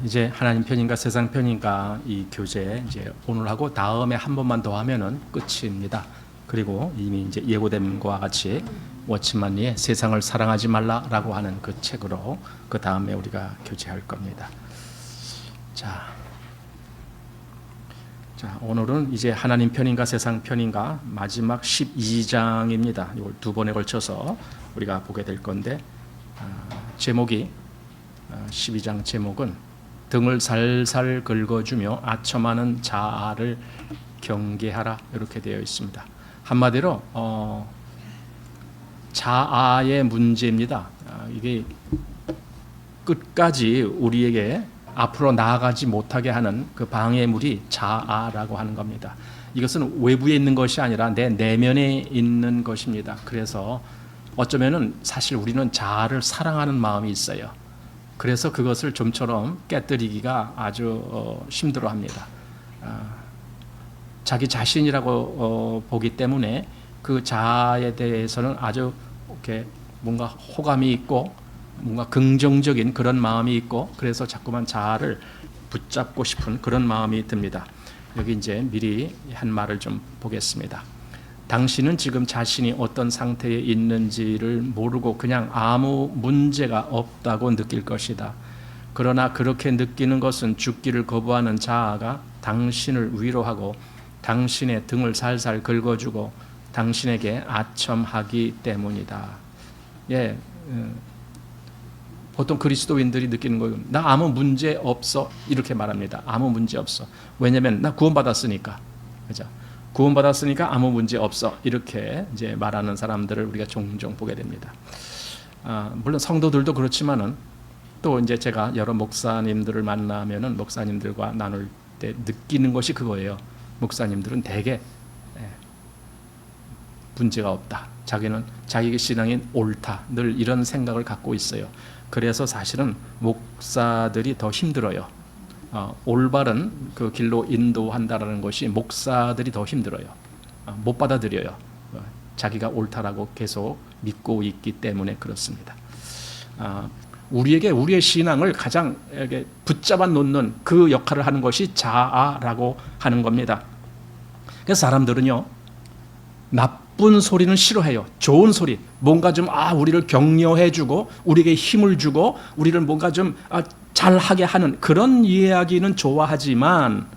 이제 하나님 편인가 세상 편인가 이 교재 이제 오늘 하고 다음에 한 번만 더 하면은 끝입니다. 그리고 이미 이제 예고된 것과 같이 워치만 리의 세상을 사랑하지 말라라고 하는 그 책으로 그 다음에 우리가 교제할 겁니다. 자, 오늘은 이제 하나님 편인가 세상 편인가 마지막 12장입니다. 이걸 두 번에 걸쳐서 우리가 보게 될 건데 제목이 12장 제목은 등을 살살 긁어주며 아첨하는 자아를 경계하라 이렇게 되어 있습니다. 한마디로 자아의 문제입니다. 이게 끝까지 우리에게 앞으로 나아가지 못하게 하는 그 방해물이 자아라고 하는 겁니다. 이것은 외부에 있는 것이 아니라 내 내면에 있는 것입니다. 그래서 어쩌면은 사실 우리는 자아를 사랑하는 마음이 있어요. 그래서 그것을 좀처럼 깨뜨리기가 아주 힘들어합니다. 자기 자신이라고 보기 때문에 그 자아에 대해서는 아주 이렇게 뭔가 호감이 있고 뭔가 긍정적인 그런 마음이 있고 그래서 자꾸만 자아를 붙잡고 싶은 그런 마음이 듭니다. 여기 이제 미리 한 말을 좀 보겠습니다. 당신은 지금 자신이 어떤 상태에 있는지를 모르고 그냥 아무 문제가 없다고 느낄 것이다. 그러나 그렇게 느끼는 것은 죽기를 거부하는 자아가 당신을 위로하고 당신의 등을 살살 긁어주고 당신에게 아첨하기 때문이다. 보통 그리스도인들이 느끼는 거예요. 나 아무 문제 없어 이렇게 말합니다. 아무 문제 없어. 왜냐하면 나 구원받았으니까. 그죠? 구원받았으니까 아무 문제 없어 이렇게 이제 말하는 사람들을 우리가 종종 보게 됩니다. 물론 성도들도 그렇지만은 또 이제 제가 여러 목사님들을 만나면은 목사님들과 나눌 때 느끼는 것이 그거예요. 목사님들은 대개 문제가 없다. 자기는 자기 신앙이 옳다. 늘 이런 생각을 갖고 있어요. 그래서 사실은 목사들이 더 힘들어요. 올바른 그 길로 인도한다라는 것이 목사들이 더 힘들어요. 못 받아들여요. 자기가 옳다라고 계속 믿고 있기 때문에 그렇습니다. 우리에게 우리의 신앙을 가장 붙잡아 놓는 그 역할을 하는 것이 자아라고 하는 겁니다. 그래서 사람들은요, 나쁜 소리는 싫어해요. 좋은 소리, 뭔가 좀 우리를 격려해주고 우리에게 힘을 주고 우리를 뭔가 좀 잘하게 하는 그런 이야기는 좋아하지만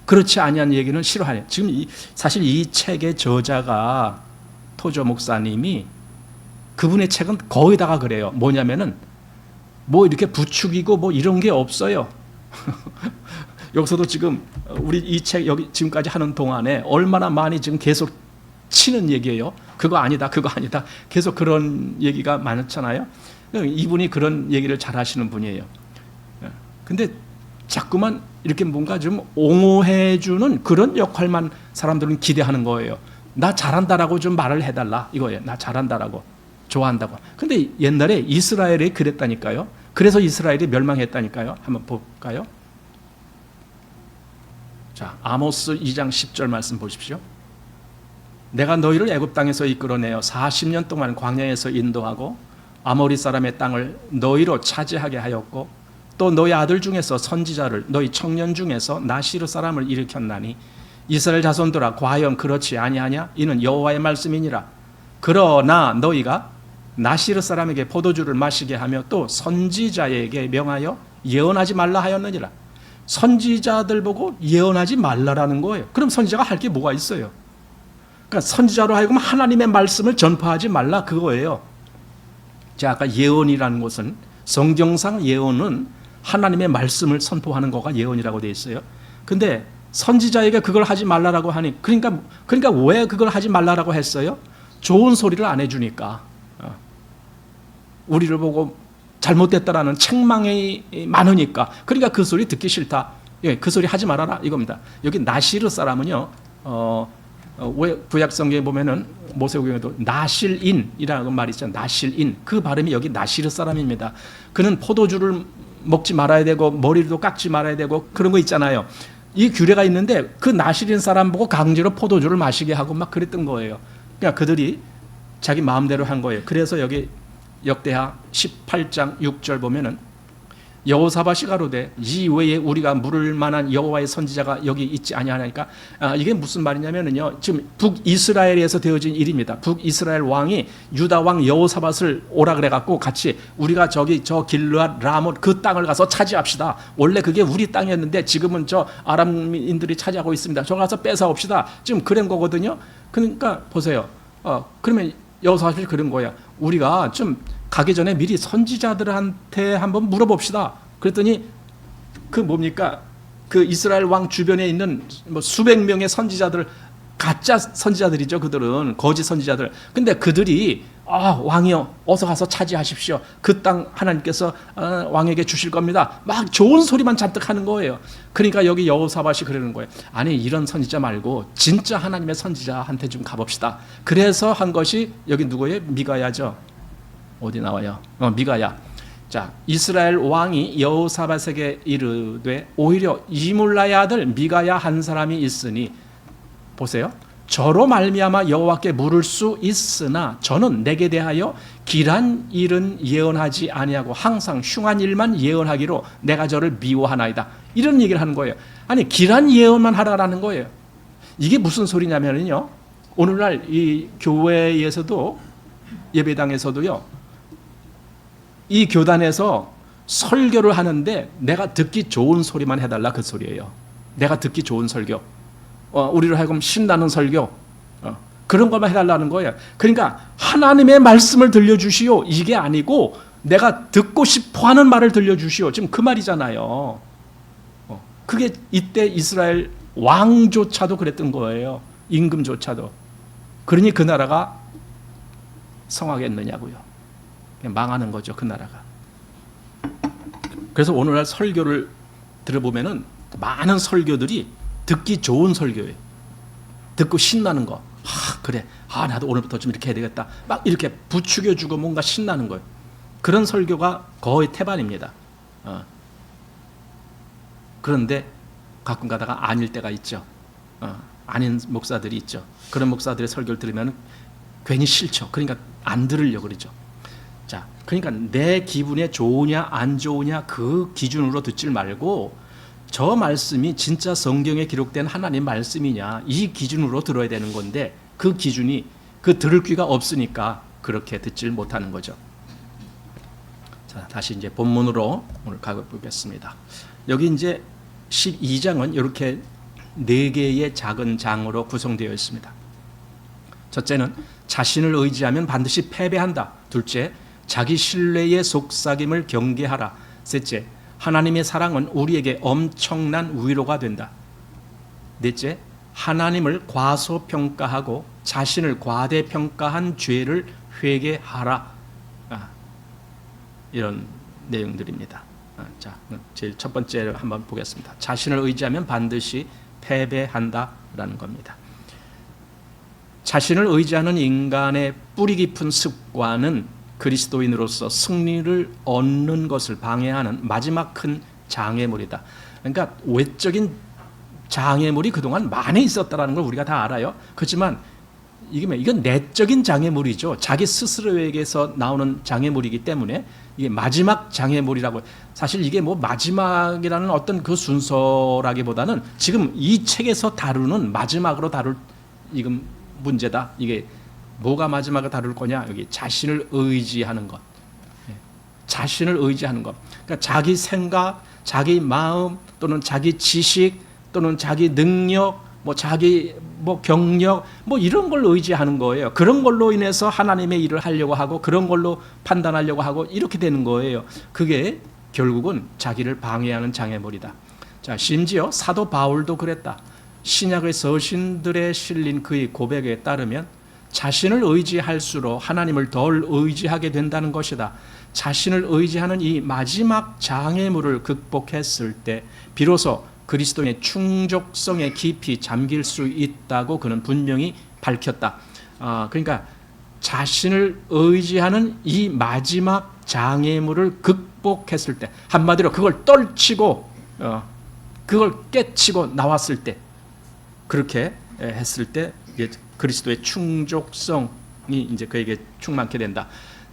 그렇지 아니한 얘기는 싫어해요. 지금 사실 이 책의 저자가 토저 목사님이 그분의 책은 거의 다가 그래요. 뭐냐면은 뭐 이렇게 부추기고 뭐 이런 게 없어요. 여기서도 지금 우리 이 책 여기 지금까지 하는 동안에 얼마나 많이 지금 계속 치는 얘기예요. 그거 아니다, 그거 아니다. 계속 그런 얘기가 많잖아요. 이분이 그런 얘기를 잘 하시는 분이에요. 근데 자꾸만 이렇게 뭔가 좀 옹호해주는 그런 역할만 사람들은 기대하는 거예요. 나 잘한다라고 좀 말을 해달라 이거예요. 나 잘한다라고, 좋아한다고. 근데 옛날에 이스라엘이 그랬다니까요. 그래서 이스라엘이 멸망했다니까요. 한번 볼까요? 자, 아모스 2장 10절 말씀 보십시오. 내가 너희를 애굽 땅에서 이끌어내어 40년 동안 광야에서 인도하고 아모리 사람의 땅을 너희로 차지하게 하였고 또 너희 아들 중에서 선지자를 너희 청년 중에서 나시르 사람을 일으켰나니 이스라엘 자손들아 과연 그렇지 아니하냐? 이는 여호와의 말씀이니라. 그러나 너희가 나시르 사람에게 포도주를 마시게 하며 또 선지자에게 명하여 예언하지 말라 하였느니라. 선지자들 보고 예언하지 말라라는 거예요. 그럼 선지자가 할 게 뭐가 있어요? 그러니까 선지자로 하여금 하나님의 말씀을 전파하지 말라 그거예요. 제가 아까 예언이라는 것은 성경상 예언은 하나님의 말씀을 선포하는 거가 예언이라고 되어 있어요. 근데 선지자에게 그걸 하지 말라라고 하니 그러니까 왜 그걸 하지 말라라고 했어요? 좋은 소리를 안 해주니까. 우리를 보고 잘못됐다라는 책망이 많으니까. 그러니까 그 소리 듣기 싫다. 그 소리 하지 말아라 이겁니다. 여기 나시르 사람은요. 왜 구약성경에 보면은 모세오경에도 나실인이라는 말이 있잖아요. 나실인. 그 발음이 여기 나시르 사람입니다. 그는 포도주를 먹지 말아야 되고 머리도 깎지 말아야 되고 그런 거 있잖아요. 이 규례가 있는데 그 나실인 사람 보고 강제로 포도주를 마시게 하고 막 그랬던 거예요. 그러니까 그들이 자기 마음대로 한 거예요. 그래서 여기 역대하 18장 6절 보면은 여호사밧이 가로되 이 외에 우리가 물을 만한 여호와의 선지자가 여기 있지 아니하나이까. 이게 무슨 말이냐면요, 지금 북이스라엘에서 되어진 일입니다. 북이스라엘 왕이 유다 왕 여호사밧을 오라 그래 갖고 같이 우리가 저기 저 길르앗 라못 그 땅을 가서 차지합시다. 원래 그게 우리 땅이었는데 지금은 저 아람인들이 차지하고 있습니다. 저 가서 뺏어옵시다. 지금 그런 거거든요. 그러니까 보세요. 그러면 여호사밧이 그런 거야. 우리가 좀 가기 전에 미리 선지자들한테 한번 물어봅시다. 그랬더니 그 뭡니까? 그 이스라엘 왕 주변에 있는 뭐 수백 명의 선지자들, 가짜 선지자들이죠. 그들은 거짓 선지자들. 근데 그들이 왕이여 어서 가서 차지하십시오. 그 땅 하나님께서 왕에게 주실 겁니다. 막 좋은 소리만 잔뜩 하는 거예요. 그러니까 여기 여호사밧이 그러는 거예요. 아니 이런 선지자 말고 진짜 하나님의 선지자한테 좀 가봅시다. 그래서 한 것이 여기 누구예요? 미가야죠. 어디 나와요? 미가야. 자, 이스라엘 왕이 여호사밧에게 이르되 오히려 이물라의 아들 미가야 한 사람이 있으니 보세요. 저로 말미암아 여호와께 물을 수 있으나 저는 내게 대하여 길한 일은 예언하지 아니하고 항상 흉한 일만 예언하기로 내가 저를 미워하나이다. 이런 얘기를 하는 거예요. 아니 길한 예언만 하라라는 거예요. 이게 무슨 소리냐면요, 오늘날 이 교회에서도 예배당에서도요, 이 교단에서 설교를 하는데 내가 듣기 좋은 소리만 해달라 그 소리예요. 내가 듣기 좋은 설교, 우리로 하여금 신나는 설교, 그런 것만 해달라는 거예요. 그러니까 하나님의 말씀을 들려주시오 이게 아니고 내가 듣고 싶어하는 말을 들려주시오. 지금 그 말이잖아요. 그게 이때 이스라엘 왕조차도 그랬던 거예요. 임금조차도. 그러니 그 나라가 성하겠느냐고요. 망하는 거죠, 그 나라가. 그래서 오늘날 설교를 들어보면은 많은 설교들이 듣기 좋은 설교예요. 듣고 신나는 거. 그래. 나도 오늘부터 좀 이렇게 해야 되겠다. 막 이렇게 부추겨주고 뭔가 신나는 거예요. 그런 설교가 거의 태반입니다. 그런데 가끔 가다가 아닐 때가 있죠. 아닌 목사들이 있죠. 그런 목사들의 설교를 들으면 괜히 싫죠. 그러니까 안 들으려고 그러죠. 자, 그러니까 내 기분에 좋으냐 안 좋으냐 그 기준으로 듣질 말고 저 말씀이 진짜 성경에 기록된 하나님 말씀이냐 이 기준으로 들어야 되는 건데 그 기준이 그 들을 귀가 없으니까 그렇게 듣질 못하는 거죠. 자, 다시 이제 본문으로 오늘 가보겠습니다. 여기 이제 12장은 이렇게 4개의 작은 장으로 구성되어 있습니다. 첫째는 자신을 의지하면 반드시 패배한다. 둘째, 자기 신뢰의 속삭임을 경계하라. 셋째, 하나님의 사랑은 우리에게 엄청난 위로가 된다. 넷째, 하나님을 과소평가하고 자신을 과대평가한 죄를 회개하라. 이런 내용들입니다. 자, 제일 첫 번째를 한번 보겠습니다. 자신을 의지하면 반드시 패배한다라는 겁니다. 자신을 의지하는 인간의 뿌리 깊은 습관은 그리스도인으로서 승리를 얻는 것을 방해하는 마지막 큰 장애물이다. 그러니까 외적인 장애물이 그동안 많이 있었다는 걸 우리가 다 알아요. 그렇지만 이건 내적인 장애물이죠. 자기 스스로에게서 나오는 장애물이기 때문에 이게 마지막 장애물이라고. 사실 이게 뭐 마지막이라는 어떤 그 순서라기보다는 지금 이 책에서 다루는 마지막으로 다룰 이건 문제다. 이게 뭐가 마지막에 다룰 거냐? 여기 자신을 의지하는 것. 자신을 의지하는 것. 그러니까 자기 생각, 자기 마음 또는 자기 지식 또는 자기 능력, 자기 경력 이런 걸 의지하는 거예요. 그런 걸로 인해서 하나님의 일을 하려고 하고 그런 걸로 판단하려고 하고 이렇게 되는 거예요. 그게 결국은 자기를 방해하는 장애물이다. 자, 심지어 사도 바울도 그랬다. 신약의 서신들에 실린 그의 고백에 따르면 자신을 의지할수록 하나님을 덜 의지하게 된다는 것이다. 자신을 의지하는 이 마지막 장애물을 극복했을 때 비로소 그리스도의 충족성에 깊이 잠길 수 있다고 그는 분명히 밝혔다. 그러니까 자신을 의지하는 이 마지막 장애물을 극복했을 때, 한마디로 그걸 떨치고 그걸 깨치고 나왔을 때, 그렇게 했을 때 그리스도의 충족성이 이제 그에게 충만케 된다.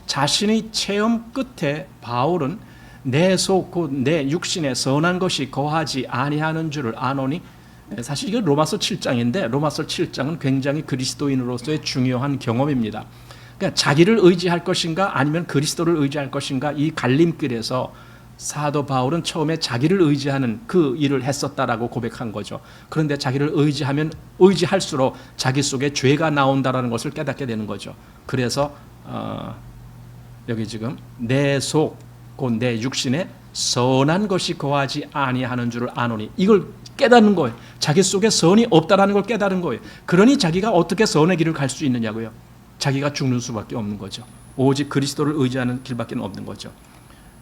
자신의 체험 끝에 바울은 내 속 곧 내 육신에 선한 것이 거하지 아니하는 줄을 아노니. 사실 이건 로마서 7장인데 로마서 7장은 굉장히 그리스도인으로서의 중요한 경험입니다. 그러니까 자기를 의지할 것인가 아니면 그리스도를 의지할 것인가, 이 갈림길에서 사도 바울은 처음에 자기를 의지하는 그 일을 했었다라고 고백한 거죠. 그런데 자기를 의지하면 의지할수록 자기 속에 죄가 나온다라는 것을 깨닫게 되는 거죠. 그래서 여기 지금 내 속 곧 내 육신에 선한 것이 거하지 아니하는 줄을 아노니, 이걸 깨닫는 거예요. 자기 속에 선이 없다라는 걸 깨달은 거예요. 그러니 자기가 어떻게 선의 길을 갈 수 있느냐고요. 자기가 죽는 수밖에 없는 거죠. 오직 그리스도를 의지하는 길밖에 없는 거죠.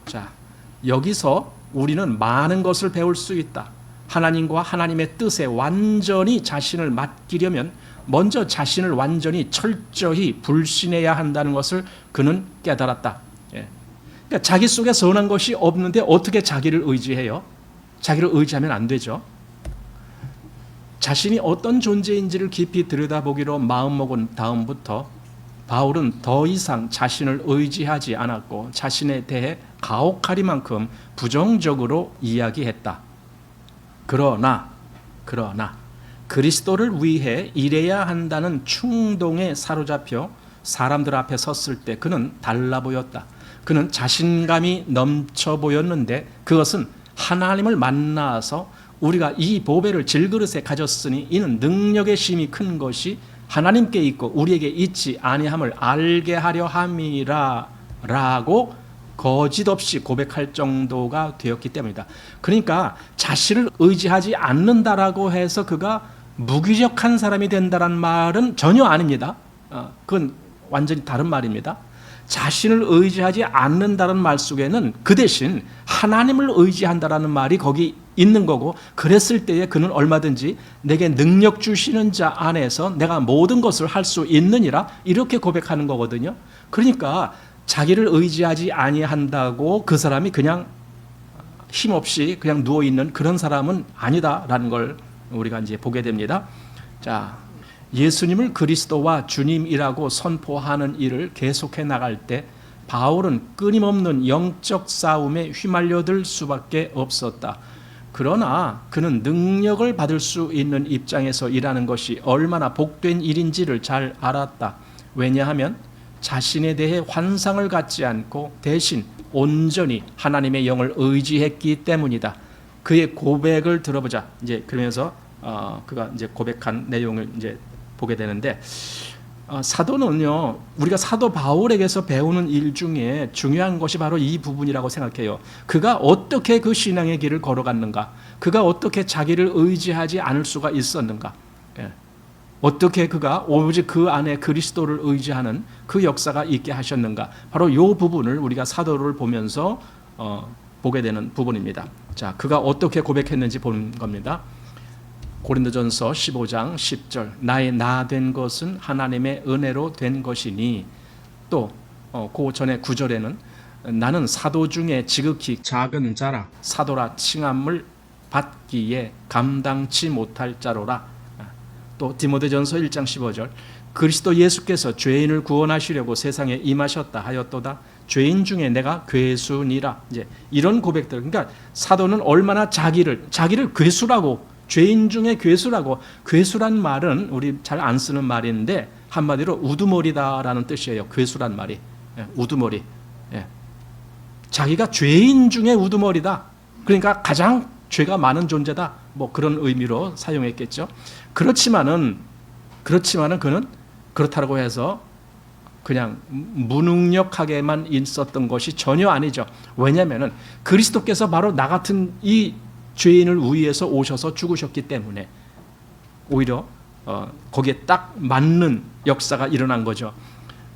자, 여기서 우리는 많은 것을 배울 수 있다. 하나님과 하나님의 뜻에 완전히 자신을 맡기려면 먼저 자신을 완전히 철저히 불신해야 한다는 것을 그는 깨달았다. 그러니까 자기 속에 선한 것이 없는데 어떻게 자기를 의지해요? 자기를 의지하면 안 되죠. 자신이 어떤 존재인지를 깊이 들여다보기로 마음먹은 다음부터 바울은 더 이상 자신을 의지하지 않았고 자신에 대해 가혹하리만큼 부정적으로 이야기했다. 그러나 그리스도를 위해 일해야 한다는 충동에 사로잡혀 사람들 앞에 섰을 때 그는 달라 보였다. 그는 자신감이 넘쳐 보였는데 그것은 하나님을 만나서 우리가 이 보배를 질그릇에 가졌으니 이는 능력의 심이 큰 것이 하나님께 있고 우리에게 있지 아니함을 알게 하려 함이라 라고 거짓 없이 고백할 정도가 되었기 때문이다. 그러니까 자신을 의지하지 않는다라고 해서 그가 무기력한 사람이 된다는 말은 전혀 아닙니다. 그건 완전히 다른 말입니다. 자신을 의지하지 않는다는 말 속에는 그 대신 하나님을 의지한다라는 말이 거기 있는 거고, 그랬을 때에 그는 얼마든지 내게 능력 주시는 자 안에서 내가 모든 것을 할 수 있느니라 이렇게 고백하는 거거든요. 그러니까 자기를 의지하지 아니한다고 그 사람이 그냥 힘없이 그냥 누워있는 그런 사람은 아니다라는 걸 우리가 이제 보게 됩니다. 자, 예수님을 그리스도와 주님이라고 선포하는 일을 계속해 나갈 때 바울은 끊임없는 영적 싸움에 휘말려들 수밖에 없었다. 그러나 그는 능력을 받을 수 있는 입장에서 일하는 것이 얼마나 복된 일인지를 잘 알았다. 왜냐하면 자신에 대해 환상을 갖지 않고 대신 온전히 하나님의 영을 의지했기 때문이다. 그의 고백을 들어보자. 이제 그러면서 그가 이제 고백한 내용을 이제 보게 되는데, 사도는요, 우리가 사도 바울에게서 배우는 일 중에 중요한 것이 바로 이 부분이라고 생각해요. 그가 어떻게 그 신앙의 길을 걸어갔는가, 그가 어떻게 자기를 의지하지 않을 수가 있었는가, 어떻게 그가 오직 그 안에 그리스도를 의지하는 그 역사가 있게 하셨는가, 바로 이 부분을 우리가 사도를 보면서 보게 되는 부분입니다. 자, 그가 어떻게 고백했는지 보는 겁니다. 고린도전서 15장 10절, 나의 나 된 것은 하나님의 은혜로 된 것이니, 또 그 전에 9절에는 나는 사도 중에 지극히 작은 자라 사도라 칭함을 받기에 감당치 못할 자로라. 또 디모데전서 1장 15절, 그리스도 예수께서 죄인을 구원하시려고 세상에 임하셨다 하였도다. 죄인 중에 내가 괴수니라. 이제 이런 고백들. 그러니까 사도는 얼마나 자기를 괴수라고, 죄인 중에 괴수라고, 괴수란 말은 우리 잘 안 쓰는 말인데 한마디로 우두머리다라는 뜻이에요. 괴수란 말이, 우두머리. 자기가 죄인 중에 우두머리다. 그러니까 가장 죄가 많은 존재다. 뭐 그런 의미로 사용했겠죠. 그렇지만은 그는 그렇다고 해서 그냥 무능력하게만 있었던 것이 전혀 아니죠. 왜냐하면은 그리스도께서 바로 나 같은 이 죄인을 위해서 오셔서 죽으셨기 때문에 오히려 거기에 딱 맞는 역사가 일어난 거죠.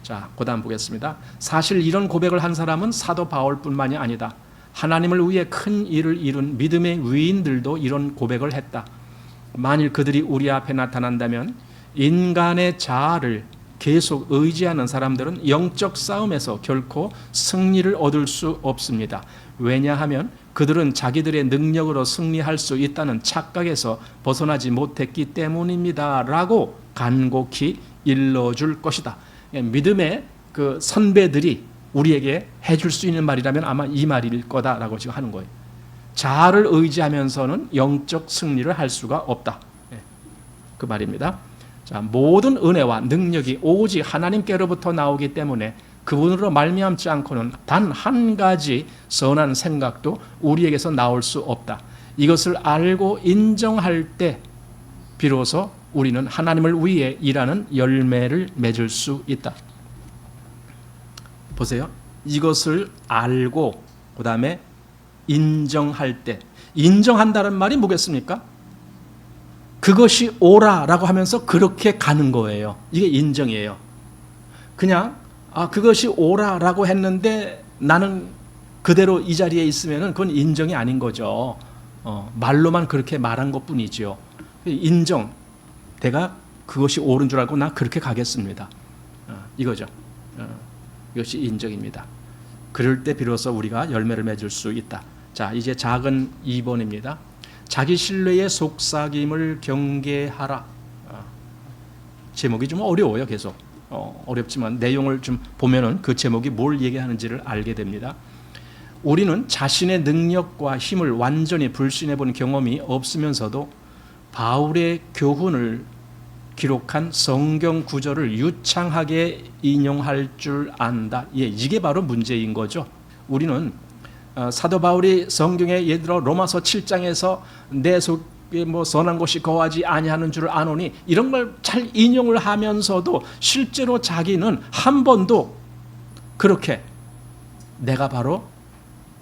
자, 그다음 보겠습니다. 사실 이런 고백을 한 사람은 사도 바울뿐만이 아니다. 하나님을 위해 큰 일을 이룬 믿음의 위인들도 이런 고백을 했다. 만일 그들이 우리 앞에 나타난다면 인간의 자아를 계속 의지하는 사람들은 영적 싸움에서 결코 승리를 얻을 수 없습니다. 왜냐하면 그들은 자기들의 능력으로 승리할 수 있다는 착각에서 벗어나지 못했기 때문입니다. 라고 간곡히 일러줄 것이다. 믿음의 그 선배들이 우리에게 해줄 수 있는 말이라면 아마 이 말일 거다라고 지금 하는 거예요. 자아를 의지하면서는 영적 승리를 할 수가 없다. 그 말입니다. 자, 모든 은혜와 능력이 오직 하나님께로부터 나오기 때문에 그분으로 말미암지 않고는 단 한 가지 선한 생각도 우리에게서 나올 수 없다. 이것을 알고 인정할 때 비로소 우리는 하나님을 위해 일하는 열매를 맺을 수 있다. 보세요. 이것을 알고 그 다음에 인정할 때, 인정한다는 말이 뭐겠습니까? 그것이 옳아라고 하면서 그렇게 가는 거예요. 이게 인정이에요. 그냥 그것이 옳아라고 했는데 나는 그대로 이 자리에 있으면은 그건 인정이 아닌 거죠. 말로만 그렇게 말한 것뿐이죠. 인정. 내가 그것이 옳은 줄 알고 나 그렇게 가겠습니다. 이거죠. 이것이 인정입니다. 그럴 때 비로소 우리가 열매를 맺을 수 있다. 자, 이제 작은 2번입니다. 자기 신뢰의 속삭임을 경계하라. 제목이 좀 어려워요. 계속 어렵지만 내용을 좀 보면은 그 제목이 뭘 얘기하는지를 알게 됩니다. 우리는 자신의 능력과 힘을 완전히 불신해 본 경험이 없으면서도 바울의 교훈을 기록한 성경 구절을 유창하게 인용할 줄 안다. 이게 바로 문제인 거죠. 우리는 사도 바울이 성경에 예를 들어 로마서 7장에서 내 속에 선한 것이 거하지 아니하는 줄 아노니 이런 걸 잘 인용을 하면서도 실제로 자기는 한 번도 그렇게 내가 바로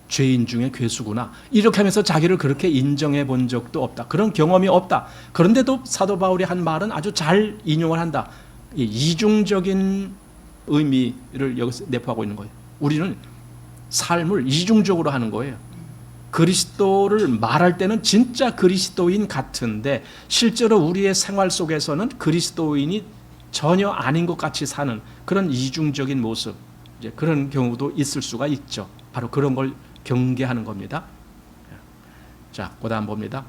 죄인 중에 괴수구나 이렇게 하면서 자기를 그렇게 인정해 본 적도 없다. 그런 경험이 없다. 그런데도 사도 바울이 한 말은 아주 잘 인용을 한다. 이중적인 의미를 여기서 내포하고 있는 거예요. 우리는 삶을 이중적으로 하는 거예요. 그리스도를 말할 때는 진짜 그리스도인 같은데 실제로 우리의 생활 속에서는 그리스도인이 전혀 아닌 것 같이 사는 그런 이중적인 모습, 이제 그런 경우도 있을 수가 있죠. 바로 그런 걸 경계하는 겁니다. 자, 그다음 봅니다.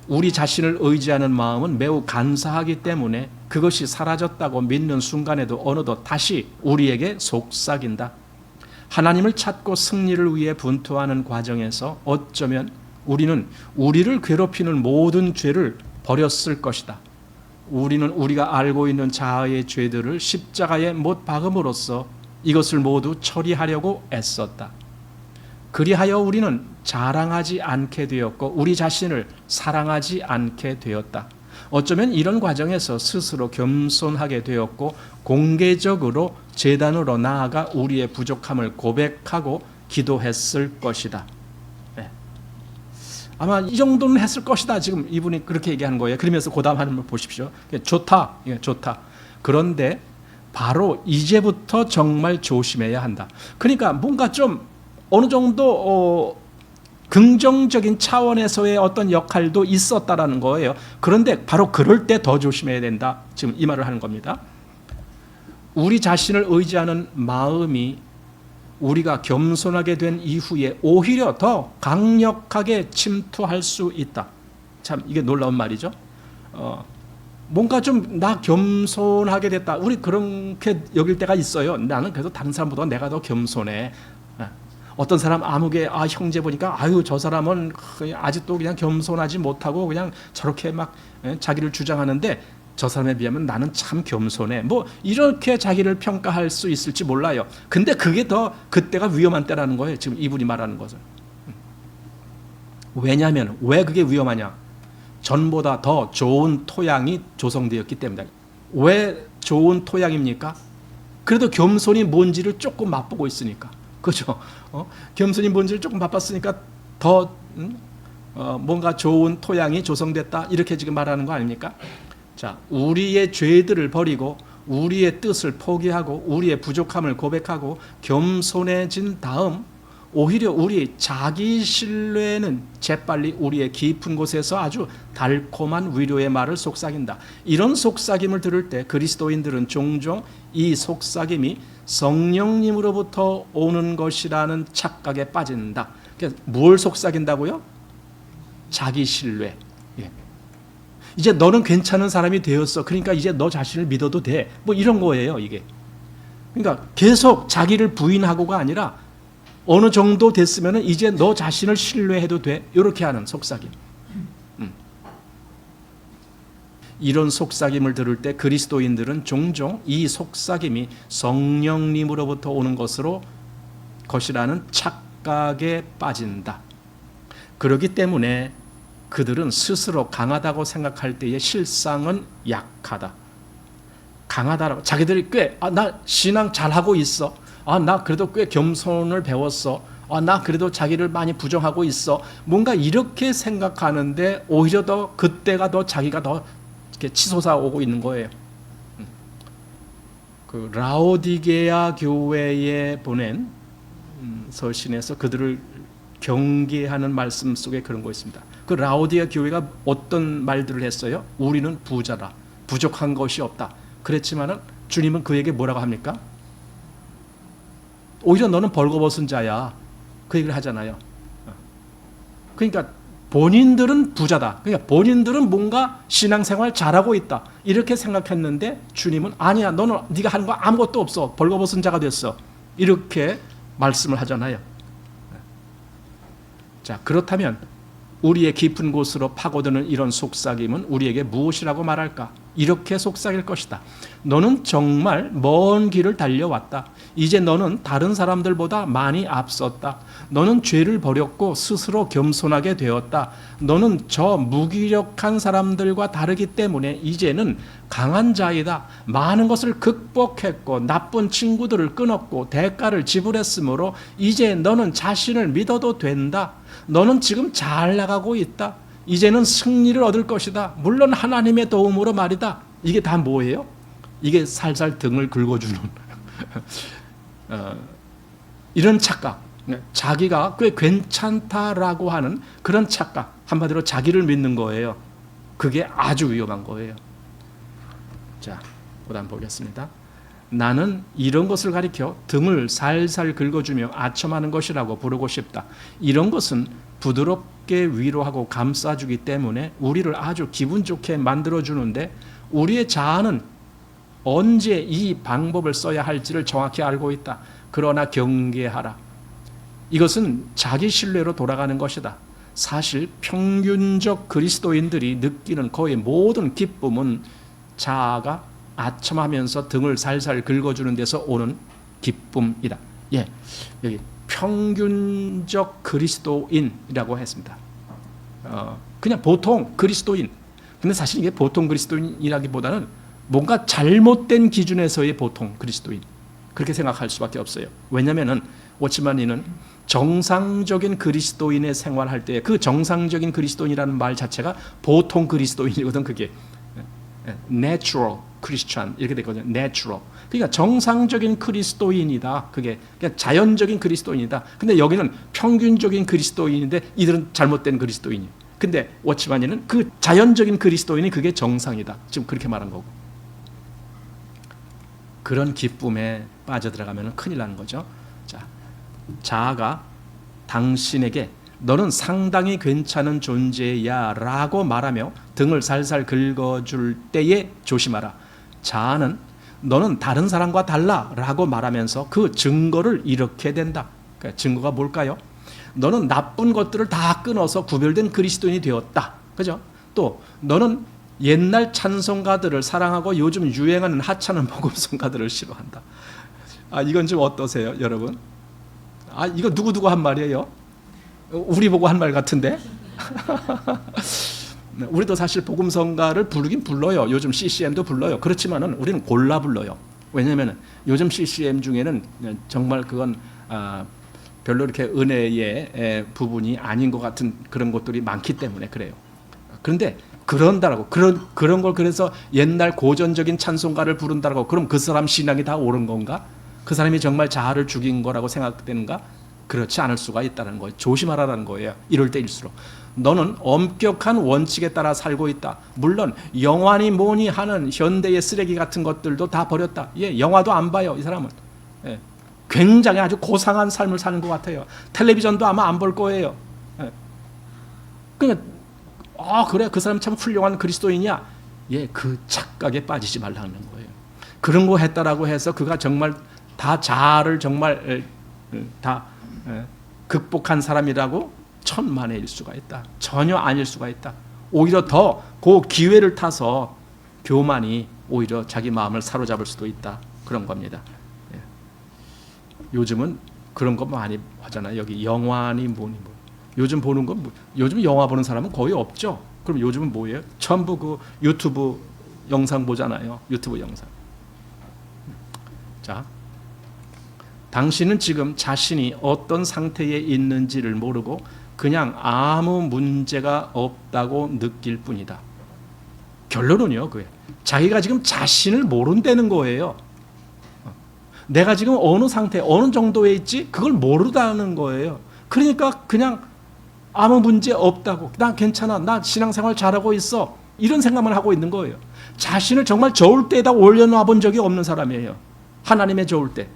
우리 자신을 의지하는 마음은 매우 간사하기 때문에 그것이 사라졌다고 믿는 순간에도 어느덧 다시 우리에게 속삭인다. 하나님을 찾고 승리를 위해 분투하는 과정에서 어쩌면 우리는 우리를 괴롭히는 모든 죄를 버렸을 것이다. 우리는 우리가 알고 있는 자아의 죄들을 십자가에 못 박음으로써 이것을 모두 처리하려고 애썼다. 그리하여 우리는 자랑하지 않게 되었고 우리 자신을 사랑하지 않게 되었다. 어쩌면 이런 과정에서 스스로 겸손하게 되었고 공개적으로 제단으로 나아가 우리의 부족함을 고백하고 기도했을 것이다. 네. 아마 이 정도는 했을 것이다. 지금 이분이 그렇게 얘기하는 거예요. 그러면서 고담 하는 걸 보십시오. 좋다. 좋다. 그런데 바로 이제부터 정말 조심해야 한다. 그러니까 뭔가 좀 어느 정도 긍정적인 차원에서의 어떤 역할도 있었다라는 거예요. 그런데 바로 그럴 때 더 조심해야 된다. 지금 이 말을 하는 겁니다. 우리 자신을 의지하는 마음이 우리가 겸손하게 된 이후에 오히려 더 강력하게 침투할 수 있다. 참 이게 놀라운 말이죠. 뭔가 좀 나 겸손하게 됐다. 우리 그렇게 여길 때가 있어요. 나는 그래도 다른 사람보다 내가 더 겸손해. 어떤 사람 아무개 형제 보니까 저 사람은 아직도 그냥 겸손하지 못하고 그냥 저렇게 막 자기를 주장하는데 저 사람에 비하면 나는 참 겸손해. 이렇게 자기를 평가할 수 있을지 몰라요. 근데 그게 더 그때가 위험한 때라는 거예요. 지금 이분이 말하는 것은. 왜냐하면 왜 그게 위험하냐? 전보다 더 좋은 토양이 조성되었기 때문이다. 왜 좋은 토양입니까? 그래도 겸손이 뭔지를 조금 맛보고 있으니까. 그죠? 겸손이 뭔지를 조금 맛봤으니까 더 뭔가 좋은 토양이 조성됐다. 이렇게 지금 말하는 거 아닙니까? 자, 우리의 죄들을 버리고 우리의 뜻을 포기하고 우리의 부족함을 고백하고 겸손해진 다음 오히려 우리 자기 신뢰는 재빨리 우리의 깊은 곳에서 아주 달콤한 위로의 말을 속삭인다. 이런 속삭임을 들을 때 그리스도인들은 종종 이 속삭임이 성령님으로부터 오는 것이라는 착각에 빠진다. 그러니까 뭘 속삭인다고요? 자기 신뢰. 이제 너는 괜찮은 사람이 되었어. 그러니까 이제 너 자신을 믿어도 돼. 이런 거예요, 이게. 그러니까 계속 자기를 부인하고가 아니라 어느 정도 됐으면 이제 너 자신을 신뢰해도 돼. 이렇게 하는 속삭임. 이런 속삭임을 들을 때 그리스도인들은 종종 이 속삭임이 성령님으로부터 오는 것이라는 착각에 빠진다. 그렇기 때문에 그들은 스스로 강하다고 생각할 때의 실상은 약하다. 강하다라고 자기들이 나 신앙 잘하고 있어. 나 그래도 꽤 겸손을 배웠어. 나 그래도 자기를 많이 부정하고 있어. 뭔가 이렇게 생각하는데 오히려 더 그때가 더 자기가 더 이렇게 치솟아 오고 있는 거예요. 그 라오디게아 교회에 보낸 서신에서 그들을 경계하는 말씀 속에 그런 거 있습니다. 그 라오디게아 교회가 어떤 말들을 했어요? 우리는 부자다. 부족한 것이 없다. 그랬지만은 주님은 그에게 뭐라고 합니까? 오히려 너는 벌거벗은 자야. 그 얘기를 하잖아요. 그러니까 본인들은 부자다. 그러니까 본인들은 뭔가 신앙생활 잘하고 있다. 이렇게 생각했는데 주님은 아니야. 너는 네가 하는 거 아무것도 없어. 벌거벗은 자가 됐어. 이렇게 말씀을 하잖아요. 자, 그렇다면 우리의 깊은 곳으로 파고드는 이런 속삭임은 우리에게 무엇이라고 말할까? 이렇게 속삭일 것이다. 너는 정말 먼 길을 달려왔다. 이제 너는 다른 사람들보다 많이 앞섰다. 너는 죄를 버렸고 스스로 겸손하게 되었다. 너는 저 무기력한 사람들과 다르기 때문에 이제는 강한 자이다. 많은 것을 극복했고 나쁜 친구들을 끊었고 대가를 지불했으므로 이제 너는 자신을 믿어도 된다. 너는 지금 잘 나가고 있다. 이제는 승리를 얻을 것이다. 물론 하나님의 도움으로 말이다. 이게 다 뭐예요? 이게 살살 등을 긁어주는 이런 착각. 자기가 꽤 괜찮다라고 하는 그런 착각. 한마디로 자기를 믿는 거예요. 그게 아주 위험한 거예요. 자, 그다음 보겠습니다. 나는 이런 것을 가리켜 등을 살살 긁어주며 아첨하는 것이라고 부르고 싶다. 이런 것은 부드럽게 위로하고 감싸주기 때문에 우리를 아주 기분 좋게 만들어주는데 우리의 자아는 언제 이 방법을 써야 할지를 정확히 알고 있다. 그러나 경계하라. 이것은 자기 신뢰로 돌아가는 것이다. 사실 평균적 그리스도인들이 느끼는 거의 모든 기쁨은 자아가 아첨하면서 등을 살살 긁어주는 데서 오는 기쁨이다. 예, 여기 평균적 그리스도인이라고 했습니다. 그냥 보통 그리스도인. 근데 사실 이게 보통 그리스도인이라기보다는 뭔가 잘못된 기준에서의 보통 그리스도인. 그렇게 생각할 수밖에 없어요. 왜냐하면은 워치만이는 정상적인 그리스도인의 생활할 때 그 정상적인 그리스도인이라는 말 자체가 보통 그리스도인이거든. 그게 natural Christian 이렇게 되거든요. natural. 그러니까 정상적인 그리스도인이다. 그게 그냥 자연적인 그리스도인이다. 근데 여기는 평균적인 그리스도인인데 이들은 잘못된 그리스도인이에요. 근데 워치만이는 그 자연적인 그리스도인이 그게 정상이다. 지금 그렇게 말한 거고. 그런 기쁨에 빠져들어가면 큰일 나는 거죠. 자, 자아가 당신에게 너는 상당히 괜찮은 존재야 라고 말하며 등을 살살 긁어줄 때에 조심하라. 자아는 너는 다른 사람과 달라 라고 말하면서 그 증거를 잃게 된다. 그러니까 증거가 뭘까요? 너는 나쁜 것들을 다 끊어서 구별된 그리스도인이 되었다. 그죠? 또 너는 옛날 찬송가들을 사랑하고 요즘 유행하는 하찮은 복음성가들을 싫어한다. 이건 좀 어떠세요, 여러분? 이거 누구누구 한 말이에요? 우리 보고 한 말 같은데? 우리도 사실 복음성가를 부르긴 불러요. 요즘 CCM도 불러요. 그렇지만은 우리는 골라 불러요. 왜냐하면 요즘 CCM 중에는 정말 그건 별로 이렇게 은혜의 부분이 아닌 것 같은 그런 것들이 많기 때문에 그래요. 그런데 그런다라고 그런 걸 그래서 옛날 고전적인 찬송가를 부른다라고 그럼 그 사람 신앙이 다 옳은 건가? 그 사람이 정말 자아를 죽인 거라고 생각되는가? 그렇지 않을 수가 있다는 거예요. 조심하라는 거예요. 이럴 때일수록. 너는 엄격한 원칙에 따라 살고 있다. 물론 영화니 뭐니 하는 현대의 쓰레기 같은 것들도 다 버렸다. 예, 영화도 안 봐요. 이 사람은. 예, 굉장히 아주 고상한 삶을 사는 것 같아요. 텔레비전도 아마 안 볼 거예요. 예. 그러니까 그래 그 사람 참 훌륭한 그리스도인이야. 예, 그 착각에 빠지지 말라는 거예요. 그런 거 했다라고 해서 그가 정말 다 자아를 정말 다 극복한 사람이라고 천만에일 수가 있다. 전혀 아닐 수가 있다. 오히려 더 그 기회를 타서 교만이 오히려 자기 마음을 사로잡을 수도 있다. 그런 겁니다. 요즘은 그런 거 많이 하잖아요. 여기 영화니 뭐니 뭐. 요즘 보는 건 뭐, 요즘 영화 보는 사람은 거의 없죠. 그럼 요즘은 뭐예요? 전부 그 유튜브 영상 보잖아요. 유튜브 영상. 자, 당신은 지금 자신이 어떤 상태에 있는지를 모르고 그냥 아무 문제가 없다고 느낄 뿐이다. 결론은요, 그게 자기가 지금 자신을 모른다는 거예요. 내가 지금 어느 상태, 어느 정도에 있지, 그걸 모르다는 거예요. 그러니까 그냥 아무 문제 없다고, 나 괜찮아, 나 신앙생활 잘하고 있어, 이런 생각만 하고 있는 거예요. 자신을 정말 저울 때에다 올려놔 본 적이 없는 사람이에요. 하나님의 저울 때.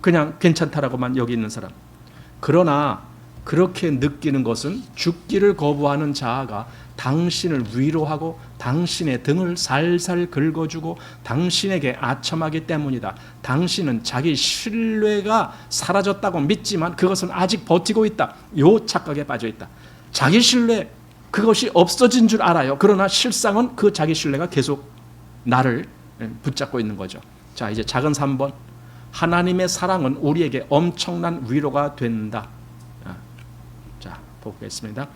그냥 괜찮다라고만 여기 있는 사람. 그러나 그렇게 느끼는 것은 죽기를 거부하는 자아가 당신을 위로하고 당신의 등을 살살 긁어주고 당신에게 아첨하기 때문이다. 당신은 자기 신뢰가 사라졌다고 믿지만 그것은 아직 버티고 있다. 요 착각에 빠져 있다. 자기 신뢰, 그것이 없어진 줄 알아요. 그러나 실상은 그 자기 신뢰가 계속 나를 붙잡고 있는 거죠. 자, 이제 작은 3번. 하나님의 사랑은 우리에게 엄청난 위로가 된다. 자, 보겠습니다.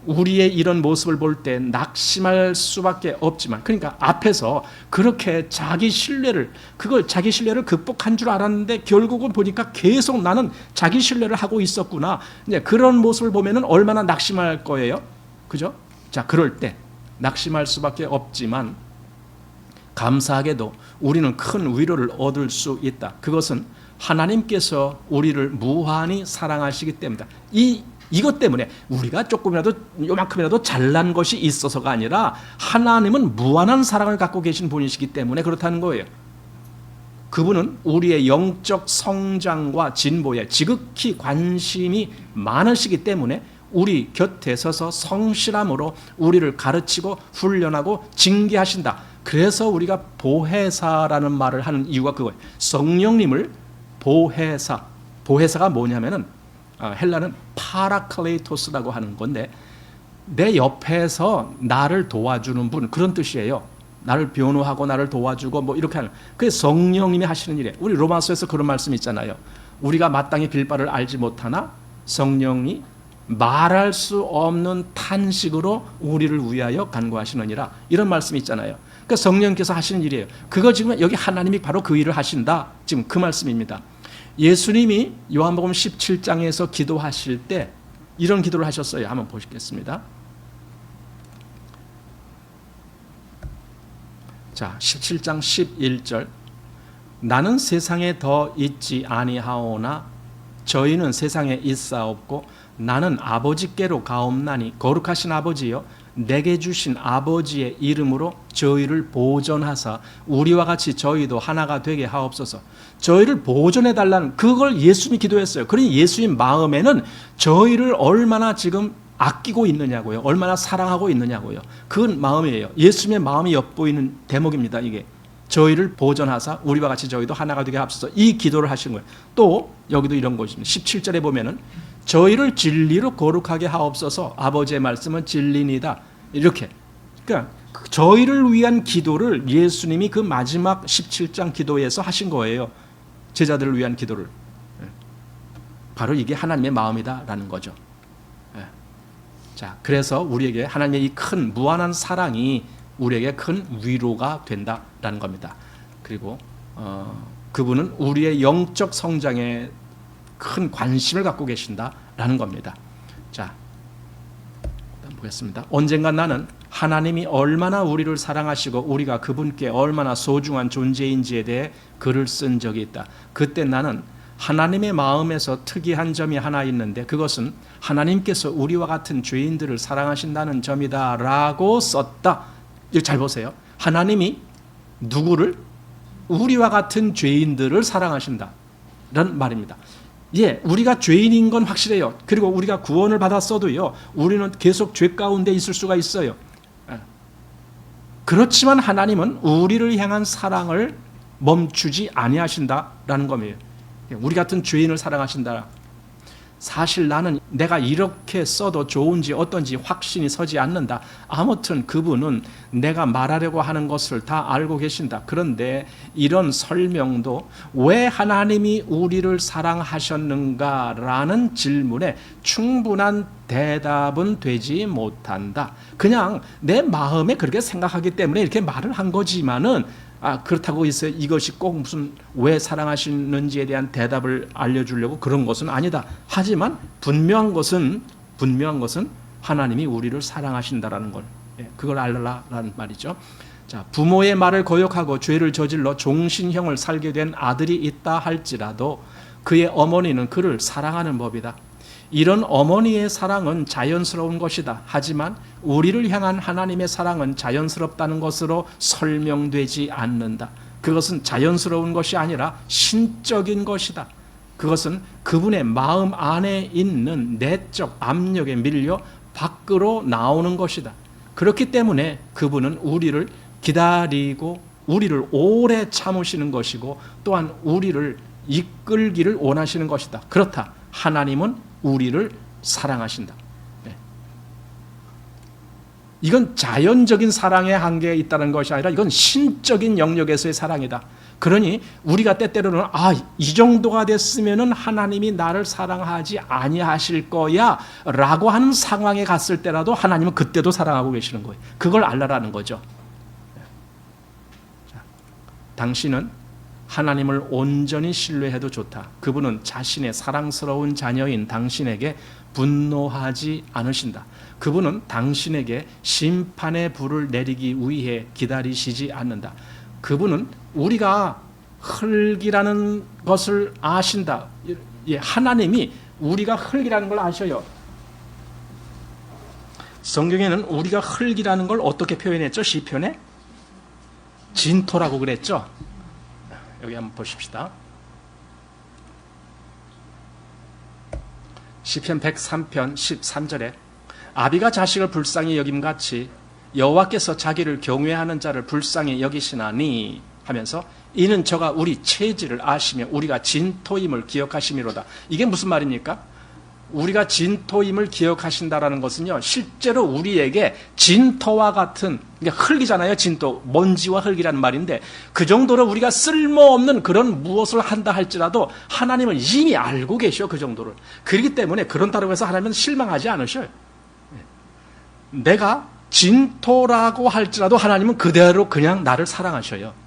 우리의 이런 모습을 볼 때 낙심할 수밖에 없지만, 그러니까 앞에서 그렇게 자기 신뢰를 극복한 줄 알았는데 결국은 보니까 계속 나는 자기 신뢰를 하고 있었구나. 이제 그런 모습을 보면은 얼마나 낙심할 거예요, 그죠? 자, 그럴 때 낙심할 수밖에 없지만 감사하게도 우리는 큰 위로를 얻을 수 있다. 그것은 하나님께서 우리를 무한히 사랑하시기 때문이다. 이것 때문에 우리가 조금이라도 요만큼이라도 잘난 것이 있어서가 아니라 하나님은 무한한 사랑을 갖고 계신 분이시기 때문에 그렇다는 거예요. 그분은 우리의 영적 성장과 진보에 지극히 관심이 많으시기 때문에 우리 곁에 서서 성실함으로 우리를 가르치고 훈련하고 징계하신다. 그래서 우리가 보혜사라는 말을 하는 이유가 그거예요. 성령님을 보혜사가 뭐냐면은 헬라는 파라클레이토스라고 하는 건데 내 옆에서 나를 도와주는 분, 그런 뜻이에요. 나를 변호하고 나를 도와주고 뭐 이렇게 하는, 그게 성령님이 하시는 일이에요. 우리 로마서에서 그런 말씀 있잖아요. 우리가 마땅히 빌 바를 알지 못하나 성령이 말할 수 없는 탄식으로 우리를 위하여 간구하시느니라, 이런 말씀이 있잖아요. 그러니까 성령께서 하시는 일이에요. 그거 지금 여기 하나님이 바로 그 일을 하신다, 지금 그 말씀입니다. 예수님이 요한복음 17장에서 기도하실 때 이런 기도를 하셨어요. 한번 보시겠습니다. 자, 17장 11절. 나는 세상에 더 있지 아니하오나 저희는 세상에 있사옵고 나는 아버지께로 가옵나니 거룩하신 아버지여 내게 주신 아버지의 이름으로 저희를 보존하사 우리와 같이 저희도 하나가 되게 하옵소서. 저희를 보존해 달라는, 그걸 예수님이 기도했어요. 그러니 예수님 마음에는 저희를 얼마나 지금 아끼고 있느냐고요. 얼마나 사랑하고 있느냐고요. 그 마음이에요. 예수님의 마음이 엿보이는 대목입니다. 이게 저희를 보존하사 우리와 같이 저희도 하나가 되게 하옵소서. 이 기도를 하시는 거예요. 또 여기도 이런 것입니다. 17절에 보면은 저희를 진리로 거룩하게 하옵소서. 아버지의 말씀은 진리니다. 이렇게, 그러니까 저희를 위한 기도를 예수님이 그 마지막 17장 기도에서 하신 거예요. 제자들을 위한 기도를. 바로 이게 하나님의 마음이다라는 거죠. 자, 그래서 우리에게 하나님의 이 큰 무한한 사랑이 우리에게 큰 위로가 된다라는 겁니다. 그리고 그분은 우리의 영적 성장에 큰 관심을 갖고 계신다라는 겁니다. 자, 보겠습니다. 언젠가 나는 하나님이 얼마나 우리를 사랑하시고 우리가 그분께 얼마나 소중한 존재인지에 대해 글을 쓴 적이 있다. 그때 나는 하나님의 마음에서 특이한 점이 하나 있는데 그것은 하나님께서 우리와 같은 죄인들을 사랑하신다는 점이다 라고 썼다. 이거 잘 보세요. 하나님이 누구를? 우리와 같은 죄인들을 사랑하신다 라는 말입니다. 예, 우리가 죄인인 건 확실해요. 그리고 우리가 구원을 받았어도요, 우리는 계속 죄 가운데 있을 수가 있어요. 그렇지만 하나님은 우리를 향한 사랑을 멈추지 아니하신다라는 겁니다. 우리 같은 죄인을 사랑하신다. 사실 나는 내가 이렇게 써도 좋은지 어떤지 확신이 서지 않는다. 아무튼 그분은 내가 말하려고 하는 것을 다 알고 계신다. 그런데 이런 설명도 왜 하나님이 우리를 사랑하셨는가라는 질문에 충분한 대답은 되지 못한다. 그냥 내 마음에 그렇게 생각하기 때문에 이렇게 말을 한 거지만은 그렇다고 해서 이것이 꼭 무슨 왜 사랑하시는지에 대한 대답을 알려주려고 그런 것은 아니다. 하지만 분명한 것은 하나님이 우리를 사랑하신다라는 걸, 그걸 알라라는 말이죠. 자, 부모의 말을 거역하고 죄를 저질러 종신형을 살게 된 아들이 있다 할지라도 그의 어머니는 그를 사랑하는 법이다. 이런 어머니의 사랑은 자연스러운 것이다. 하지만 우리를 향한 하나님의 사랑은 자연스럽다는 것으로 설명되지 않는다. 그것은 자연스러운 것이 아니라 신적인 것이다. 그것은 그분의 마음 안에 있는 내적 압력에 밀려 밖으로 나오는 것이다. 그렇기 때문에 그분은 우리를 기다리고 우리를 오래 참으시는 것이고 또한 우리를 이끌기를 원하시는 것이다. 그렇다. 하나님은 우리를 사랑하신다. 이건 자연적인 사랑의 한계에 있다는 것이 아니라 이건 신적인 영역에서의 사랑이다. 그러니 우리가 때때로는 이 정도가 됐으면은 하나님이 나를 사랑하지 아니하실 거야 라고 하는 상황에 갔을 때라도 하나님은 그때도 사랑하고 계시는 거예요. 그걸 알라라는 거죠. 당신은 하나님을 온전히 신뢰해도 좋다. 그분은 자신의 사랑스러운 자녀인 당신에게 분노하지 않으신다. 그분은 당신에게 심판의 불을 내리기 위해 기다리시지 않는다. 그분은 우리가 흙이라는 것을 아신다. 하나님이 우리가 흙이라는 걸 아셔요. 성경에는 우리가 흙이라는 걸 어떻게 표현했죠? 시편에? 진토라고 그랬죠? 여기 한번 보십시다. 시편 103편 13절에 아비가 자식을 불쌍히 여김같이 여호와께서 자기를 경외하는 자를 불쌍히 여기시나니 하면서 이는 저가 우리 체질을 아시며 우리가 진토임을 기억하심이로다. 이게 무슨 말입니까? 우리가 진토임을 기억하신다라는 것은요, 실제로 우리에게 진토와 같은, 그러니까 흙이잖아요. 진토, 먼지와 흙이라는 말인데 그 정도로 우리가 쓸모없는 그런 무엇을 한다 할지라도 하나님은 이미 알고 계셔. 그 정도를. 그렇기 때문에 그런다고 해서 하나님은 실망하지 않으셔요. 내가 진토라고 할지라도 하나님은 그대로 그냥 나를 사랑하셔요.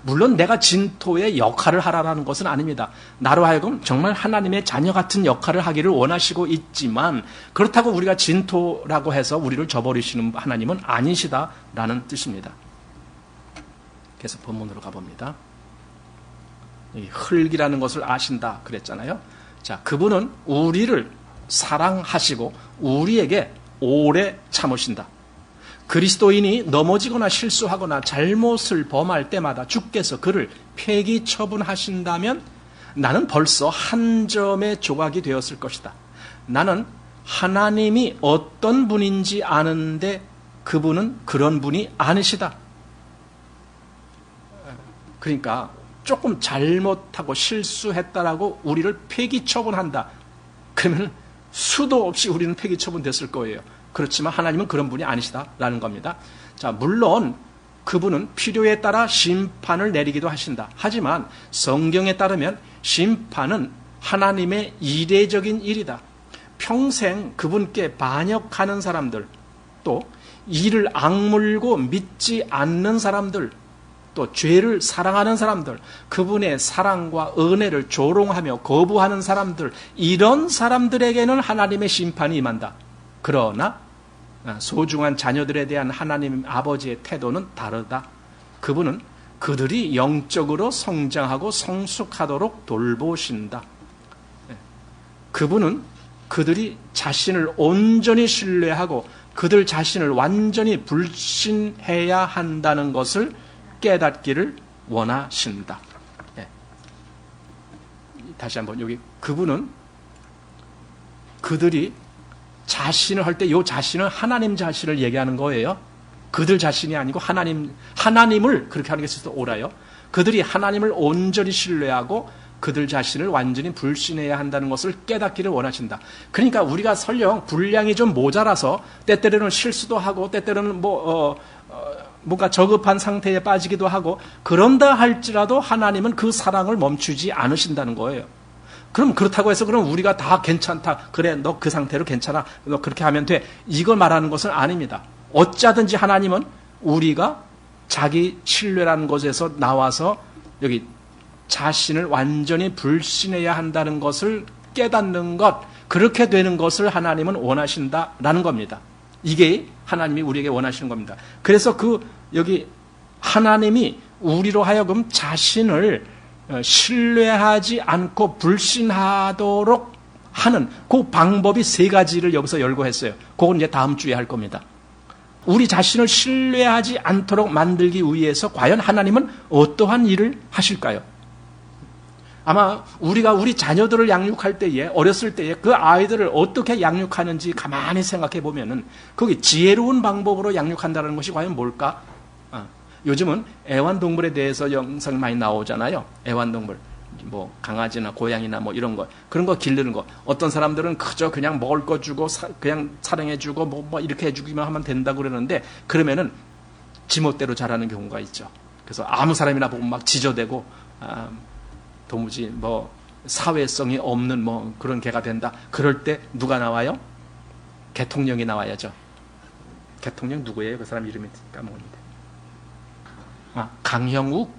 물론 내가 진토의 역할을 하라는 것은 아닙니다. 나로 하여금 정말 하나님의 자녀 같은 역할을 하기를 원하시고 있지만 그렇다고 우리가 진토라고 해서 우리를 저버리시는 하나님은 아니시다라는 뜻입니다. 그래서 본문으로 가봅니다. 여기 흙이라는 것을 아신다 그랬잖아요. 자, 그분은 우리를 사랑하시고 우리에게 오래 참으신다. 그리스도인이 넘어지거나 실수하거나 잘못을 범할 때마다 주께서 그를 폐기 처분하신다면 나는 벌써 한 점의 조각이 되었을 것이다. 나는 하나님이 어떤 분인지 아는데 그분은 그런 분이 아니시다. 그러니까 조금 잘못하고 실수했다라고 우리를 폐기 처분한다. 그러면 수도 없이 우리는 폐기 처분됐을 거예요. 그렇지만 하나님은 그런 분이 아니시다라는 겁니다. 자, 물론 그분은 필요에 따라 심판을 내리기도 하신다. 하지만 성경에 따르면 심판은 하나님의 이례적인 일이다. 평생 그분께 반역하는 사람들, 또 이를 악물고 믿지 않는 사람들, 또 죄를 사랑하는 사람들, 그분의 사랑과 은혜를 조롱하며 거부하는 사람들, 이런 사람들에게는 하나님의 심판이 임한다. 그러나 소중한 자녀들에 대한 하나님 아버지의 태도는 다르다. 그분은 그들이 영적으로 성장하고 성숙하도록 돌보신다. 그분은 그들이 자신을 온전히 신뢰하고 그들 자신을 완전히 불신해야 한다는 것을 깨닫기를 원하신다. 다시 한번 여기 그분은 그들이 자신을 할 때 이 자신은 하나님 자신을 얘기하는 거예요. 그들 자신이 아니고 하나님을 그렇게 하는 것이 더 옳아요. 그들이 하나님을 온전히 신뢰하고 그들 자신을 완전히 불신해야 한다는 것을 깨닫기를 원하신다. 그러니까 우리가 설령 분량이 좀 모자라서 때때로는 실수도 하고 때때로는 뭔가 저급한 상태에 빠지기도 하고 그런다 할지라도 하나님은 그 사랑을 멈추지 않으신다는 거예요. 그럼 그렇다고 해서 그럼 우리가 다 괜찮다. 그래, 너 그 상태로 괜찮아. 너 그렇게 하면 돼. 이걸 말하는 것은 아닙니다. 어쩌든지 하나님은 우리가 자기 신뢰라는 것에서 나와서 여기 자신을 완전히 불신해야 한다는 것을 깨닫는 것, 그렇게 되는 것을 하나님은 원하신다라는 겁니다. 이게 하나님이 우리에게 원하시는 겁니다. 그래서 여기 하나님이 우리로 하여금 자신을 신뢰하지 않고 불신하도록 하는 그 방법이 세 가지를 여기서 열거했어요. 그건 이제 다음 주에 할 겁니다. 우리 자신을 신뢰하지 않도록 만들기 위해서 과연 하나님은 어떠한 일을 하실까요? 아마 우리가 우리 자녀들을 양육할 때에, 어렸을 때에 그 아이들을 어떻게 양육하는지 가만히 생각해 보면은 거기 지혜로운 방법으로 양육한다는 것이 과연 뭘까? 요즘은 애완동물에 대해서 영상이 많이 나오잖아요. 애완동물. 뭐 강아지나 고양이나 뭐 이런 거, 그런 거 기르는 거. 어떤 사람들은 그저 그냥 먹을 거 주고 그냥 사랑해 주고 뭐 이렇게 해 주기만 하면 된다고 그러는데, 그러면은 지멋대로 자라는 경우가 있죠. 그래서 아무 사람이나 보면 막 지저대고 도무지 뭐 사회성이 없는 뭐 그런 개가 된다. 그럴 때 누가 나와요? 대통령이 나와야죠. 대통령 누구예요? 그 사람 이름이 까먹었는데. 강형욱?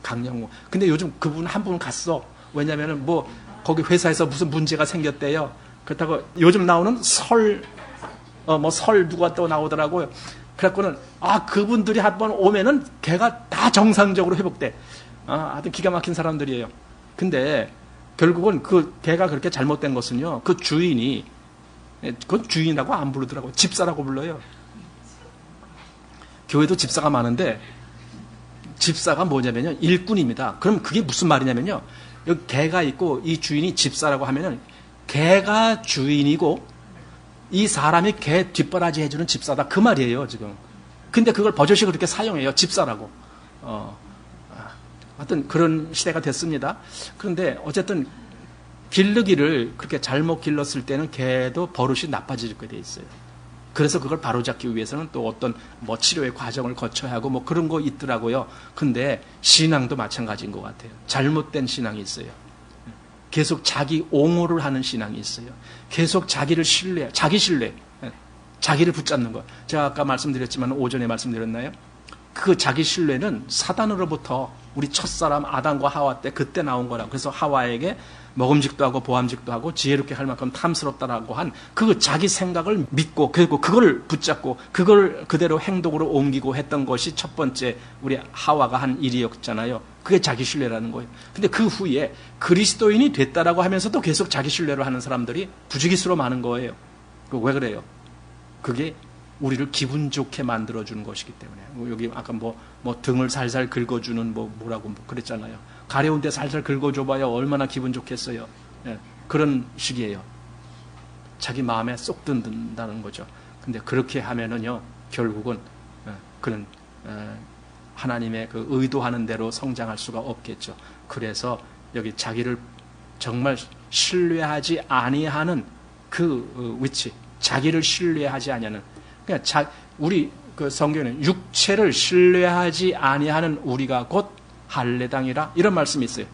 강형욱. 근데 요즘 그분 한 분 갔어. 왜냐면은 뭐 거기 회사에서 무슨 문제가 생겼대요. 그렇다고 요즘 나오는 설 누가 또 나오더라고요. 그래갖고는 그분들이 한번 오면은 걔가 다 정상적으로 회복돼. 하여튼 기가 막힌 사람들이에요. 근데 결국은 그 개가 그렇게 잘못된 것은요, 그 주인이, 그건 주인이라고 안 부르더라고요. 집사라고 불러요. 교회도 집사가 많은데 집사가 뭐냐면요, 일꾼입니다. 그럼 그게 무슨 말이냐면요, 여기 개가 있고 이 주인이 집사라고 하면은 개가 주인이고 이 사람이 개 뒷바라지 해주는 집사다, 그 말이에요 지금. 근데 그걸 버젓이 그렇게 사용해요, 집사라고. 하여튼 그런 시대가 됐습니다. 그런데 어쨌든 기르기를 그렇게 잘못 길렀을 때는 개도 버릇이 나빠지게 돼 있어요. 그래서 그걸 바로잡기 위해서는 또 어떤 뭐 치료의 과정을 거쳐야 하고 뭐 그런 거 있더라고요. 근데 신앙도 마찬가지인 것 같아요. 잘못된 신앙이 있어요. 계속 자기 옹호를 하는 신앙이 있어요. 계속 자기를 자기 신뢰, 자기를 붙잡는 것. 제가 아까 말씀드렸지만 오전에 말씀드렸나요? 그 자기 신뢰는 사단으로부터 우리 첫사람 아담과 하와 때 그때 나온 거라고. 그래서 하와에게 먹음직도 하고 보암직도 하고 지혜롭게 할 만큼 탐스럽다라고 한 그 자기 생각을 믿고, 그리고 그걸 붙잡고 그걸 그대로 행동으로 옮기고 했던 것이 첫 번째 우리 하와가 한 일이었잖아요. 그게 자기 신뢰라는 거예요. 근데 그 후에 그리스도인이 됐다라고 하면서도 계속 자기 신뢰를 하는 사람들이 부지기수로 많은 거예요. 왜 그래요? 그게 우리를 기분 좋게 만들어주는 것이기 때문에. 여기 아까 뭐 등을 살살 긁어주는 뭐라고 그랬잖아요. 가려운데 살살 긁어줘봐야 얼마나 기분 좋겠어요. 예, 그런 식이에요. 자기 마음에 쏙 든다는 거죠. 근데 그렇게 하면은요, 결국은 그는 하나님의 그 의도하는 대로 성장할 수가 없겠죠. 그래서 여기 자기를 정말 신뢰하지 아니하는 그 위치, 자기를 신뢰하지 아니하는, 그러니까 우리 그 성경에는 육체를 신뢰하지 아니하는 우리가 곧 할례당이라 이런 말씀이 있어요.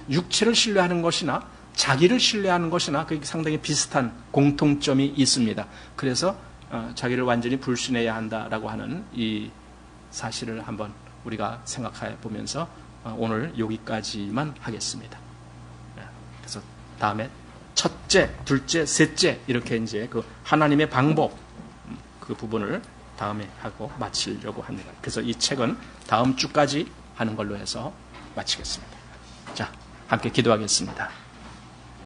육체를 신뢰하는 것이나 자기를 신뢰하는 것이나 그게 상당히 비슷한 공통점이 있습니다. 그래서 자기를 완전히 불신해야 한다라고 하는 이 사실을 한번 우리가 생각해 보면서 오늘 여기까지만 하겠습니다. 그래서 다음에 첫째, 둘째, 셋째 이렇게 이제 그 하나님의 방법 그 부분을 다음에 하고 마치려고 합니다. 그래서 이 책은 다음 주까지 하는 걸로 해서 마치겠습니다. 자, 함께 기도하겠습니다.